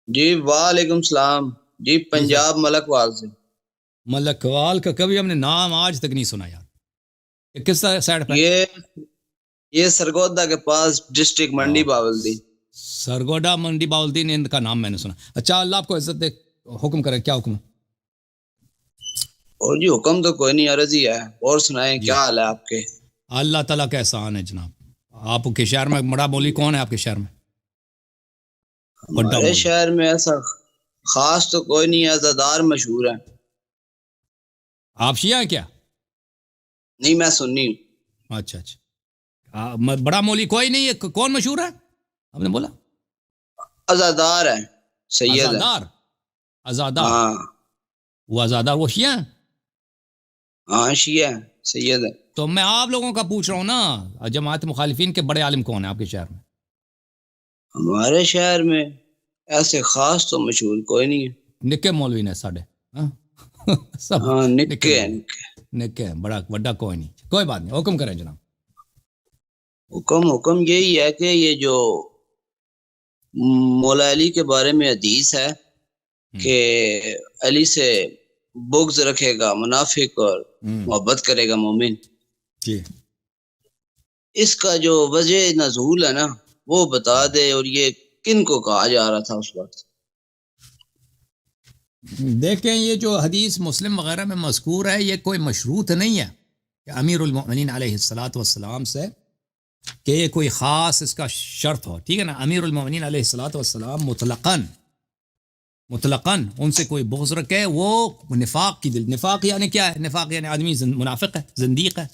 جی وعلیکم السلام جی، جی صاحب، پنجاب ملک وال سے۔ ملکوال کا کبھی ہم نے نام آج تک نہیں سنا یار. یہ کس سائڈ پہ ہے؟ یہ سرگودا کے پاس ڈسٹرکٹ منڈی باولدی۔ سرگوڈا منڈی باولدین، ان کا نام میں نے سنا. اچھا، اللہ آپ کو عزت دے. حکم کرے، کیا حکم ہے؟ اور جی حکم تو کوئی نہیں، عرض ہی ہے۔ اور سنائیں جی، کیا حال ہے آپ کے؟ اللہ تعالیٰ کا احسان ہے جناب. آپ کے شہر میں بڑا مولوی کون ہے؟ آپ کے شہر میں بڑا ہمارے مولوی شہر میں ایسا خاص تو کوئی نہیں ہے، عزادار مشہور ہے۔ آپ شیعہ ہیں کیا؟ نہیں، میں سنی ہوں۔ اچھا اچھا. بڑا مولوی کوئی نہیں ہے. کون مشہور ہے آپ نے بولا؟ عزادار ہے، سید ہے۔ ازادار. ازادار. ہاں وہ ازادار وہ شیعہ ہیں؟ ہاں، شیعہ ہے، سید ہے۔ تو میں آپ لوگوں کا پوچھ رہا ہوں نا، جماعت مخالفین کے بڑے عالم کون ہیں آپ کے شہر میں؟ ہمارے شہر میں ایسے خاص تو مشہور کوئی نہیں ہے۔ نکے مولوی نے ساڈے. ہاں؟ سب ہاں، نکے نکے ہیں، مولوی. نکے۔ نکے ہیں، بڑا کوئی نہیں. کوئی بات نہیں، حکم کریں جناب. حکم یہی ہے کہ یہ جو مولا علی کے بارے میں حدیث ہے کہ علی سے بغض رکھے گا منافق اور محبت کرے گا مومن، جی، اس کا جو وجہ نزول ہے نا وہ بتا دے، اور یہ کن کو کہا جا رہا تھا اس وقت؟ دیکھیں یہ جو حدیث مسلم وغیرہ میں مذکور ہے، یہ کوئی مشروط نہیں ہے کہ امیر المؤمنین علیہ الصلاۃ والسلام سے کہ یہ کوئی خاص اس کا شرط ہو. ٹھیک ہے نا؟ امیر المؤمنین علیہ الصلاۃ والسلام مطلقاً ان سے کوئی بغض رکھے، وہ نفاق کی دل. نفاق یعنی کیا ہے؟ نفاق یعنی آدمی منافق ہے، زندیق ہے،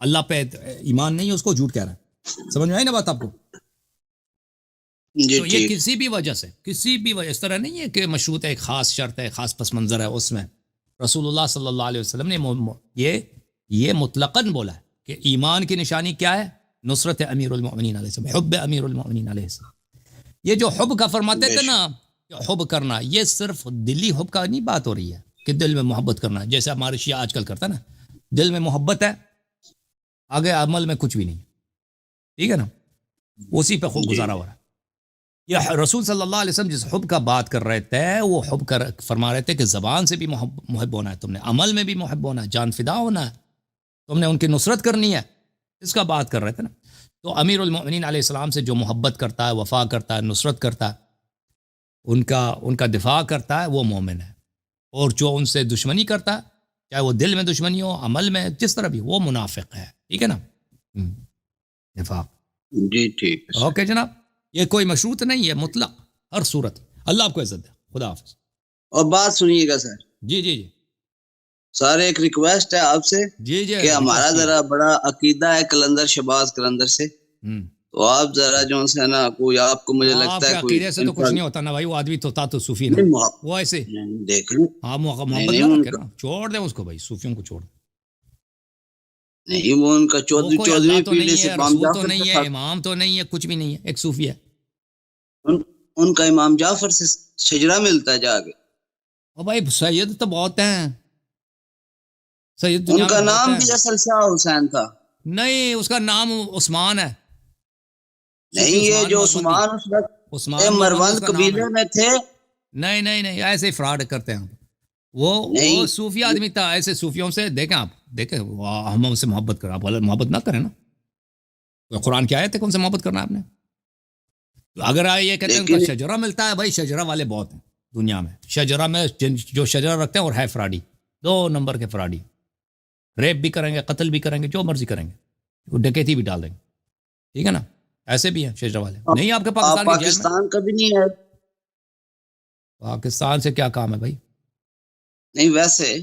اللہ پہ ایمان نہیں ہے، اس کو جھوٹ کہہ رہا ہے. سمجھ میں آئی نا بات آپ کو؟ جی تو یہ ٹھیک۔ کسی بھی وجہ اس طرح نہیں ہے کہ مشروط ہے، ایک خاص شرط ہے، خاص پس منظر ہے اس میں. رسول اللہ صلی اللہ علیہ وسلم نے یہ مطلقاً بولا ہے کہ ایمان کی نشانی کیا ہے؟ نصرت امیر المؤمنین علیہ السلام، حب امیر المؤمنین علیہ السلام. یہ جو حب کا فرماتے تھے نا، حب کرنا، یہ صرف دلی حب کا نہیں بات ہو رہی ہے کہ دل میں محبت کرنا، جیسے ہمارے شیعہ آج کل کرتا ہے نا. دل میں محبت ہے، آگے عمل میں کچھ بھی نہیں. ٹھیک ہے نا؟ اسی پہ خوب گزارا ہو رہا ہے. یہ رسول صلی اللہ علیہ وسلم جس حب کا بات کر رہے تھے، وہ حب فرما رہے تھے کہ زبان سے بھی محب ہونا ہے تم نے، عمل میں بھی محب ہونا ہے، جان فدا ہونا ہے، تم نے ان کی نصرت کرنی ہے. اس کا بات کر رہے تھے نا. تو امیر المؤمنین علیہ السلام سے جو محبت کرتا ہے، وفا کرتا ہے، نصرت کرتا ہے، ان کا دفاع کرتا ہے، وہ مومن ہے. اور جو ان سے دشمنی کرتا ہے، چاہے وہ دل میں دشمنی ہو، عمل میں، جس طرح بھی، وہ منافق ہے. ٹھیک ہے نا؟ نفاق. جی ٹھیک ہے۔ اوکے جناب، یہ کوئی مشروط نہیں ہے، مطلق ہر صورت. اللہ آپ کو عزت دے. خدا حافظ. اور بات سنیے گا سر، جی جی جی سر ایک ریکویسٹ ہے آپ سے جی جی کہ ہمارا ریکویسٹ ذرا کیجیے. بڑا عقیدہ ہے کلندر شہباز کلندر سے، تو آپ ذرا جو ہے نا کوئی آپ کو مجھے لگتا آپ ہے کے کوئی عقیدے سے تو کچھ نہیں ہوتا نا بھائی. وہ آدمی تو تو صوفی نا، نہیں وہ ایسے. دیکھ لیں، آپ نہیں محبت نہیں نہ ان رکھے کا نا، چھوڑ دیں اس کو بھائی، صوفیوں کو چھوڑ دیں. نہیں، وہ ان کا وہ کوئی اللہ چودھویں تو پیڑھی نہیں سے ہے، امام رسول تو جعفر سے نہیں ہے، تھا۔ امام تو نہیں ہے، کچھ بھی نہیں ہے، ایک صوفی ہے. ان کا امام جعفر سے شجرہ ملتا ہے جا کے۔ اور بھائی سید تو بہت ہیں، سید ان دنیا میں کا بہت نام ہیں. بھی اصل شاہ حسین تھا۔ نہیں، اس کا نام عثمان ہے. صوفی نہیں، یہ عثمان جو نوربندی. عثمان اس وقت عثمان نوربندی اس مروند کا نام ہے. قبیلے میں تھے۔ نہیں ایسے ہی فراڈ کرتے ہیں. وہ نہیں صوفی آدمی تھا. ایسے صوفیوں سے دیکھیں ہم ان سے محبت کریں. آپ محبت نہ کریں نا. قرآن کی آیت ہے کون سے محبت کرنا ہے آپ نے؟ اگر یہ کہتے ہیں ان کا لیکن شجرہ ملتا ہے، بھائی شجرہ والے بہت ہیں دنیا میں. شجرہ میں جو شجرہ رکھتے ہیں اور ہے فراڈی، 2 نمبر کے فراڈی. ریپ بھی کریں گے، قتل بھی کریں گے، جو مرضی کریں گے، وہ ڈکیتی بھی ڈال دیں گے. ٹھیک ہے نا؟ ایسے بھی ہیں شجرہ والے. نہیں آپ کے آپ پاکستان کی جیل میں. پاکستان کا بھی نہیں ہے؟ پاکستان سے کیا کام ہے بھائی؟ نہیں، ویسے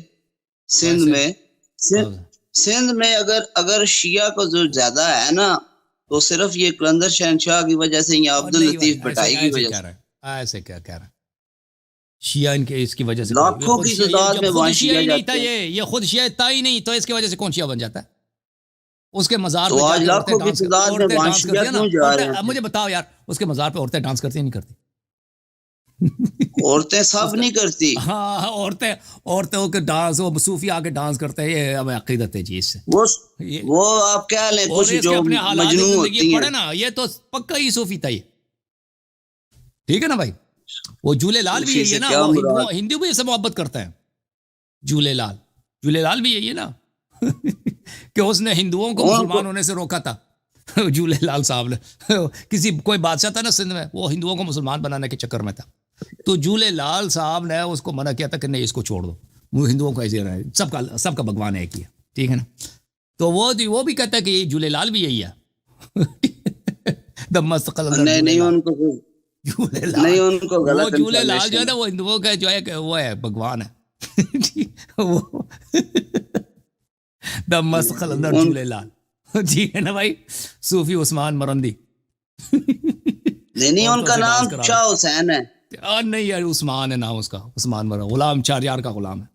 سندھ ویسے میں سندھ میں اگر شیعہ کو جو زیادہ ہے نا، تو صرف یہ کلندر شہنشاہ کی وجہ سے یا اور نہیں عبداللطیف بھائی، بٹائی کی ایسے وجہ کہہ سے، رہے ہیں، ایسے کیا کہہ رہے ہیں. شیعہ ان کے اس کی وجہ سے کوئی، یہ لاکھوں خود کی شیعہ، یہ تعداد جب میں خود وہاں شیعہ شیعہ ہی نہیں تھا، جاتے ہیں۔ یہ خود شیعہ تھا ہی نہیں، تو اس کی وجہ سے کون شیعہ بن جاتا ہے؟ اس کے مزار پہ تو جا آج کے لاکھوں کی تعداد میں عورتیں وہاں ڈانس شیعہ کرتی ہیں نا. کیوں جا عورتیں، رہے اب تھے؟ مجھے بتاؤ یار، اس کے مزار پہ عورتیں ڈانس کرتی ہیں نہیں کرتی؟ عورتیں اس سب کا نہیں کرتی۔ ہاں، عورتوں کے ڈانس، وہ صوفی آ کے ڈانس کرتے ہیں، یہ اب عقیدت ہے جی اس سے. وہ یہ وہ آپ کہہ لیں اور کچھ اس کے جو اپنے حالات مجنون زندگی ہوتی ہیں۔ پڑھے نا، یہ تو پکا ہی صوفی تھا یہ. ٹھیک ہے نا بھائی؟ وہ جھولے لال بھی صوفی یہی ہے سے نا, کیا وہ مراد؟ ہندو بھی اس سے محبت کرتے ہیں. جھولے لال بھی یہی ہے نا کہ اس نے ہندوؤں کو مسلمان ہونے سے روکا تھا. جھولے لال صاحب نے کوئی بادشاہ تھا نا سندھ میں, وہ ہندوؤں کو مسلمان بنانے کے چکر میں تھا, تو جھولے لال صاحب نے اس کو منع کیا تھا کہ نہیں اس کو چھوڑ دو, وہ ہندوؤں کو ایسے رہے, سب کا بھگوان ایک ہی ہے, ٹھیک ہے نا. تو وہ بھی کہتا ہے کہ یہ جھولے لال بھی یہی ہے. نہیں ان کو جھولے نہیں لال, ان کو وہ غلط جھولے لال جو ہے انفارمیشن. نا وہ ہندوؤں کا جو ہے کہ وہ ہے بھگوان ہے. دا مست قلندر جھولے لال, ٹھیک ہے نا بھائی. صوفی عثمان مرندی. نہیں ان کا نام شاہ حسین ہے. نہیں یار عثمان ہے نام اس کا, عثمان مرا غلام چار یار کا غلام ہے.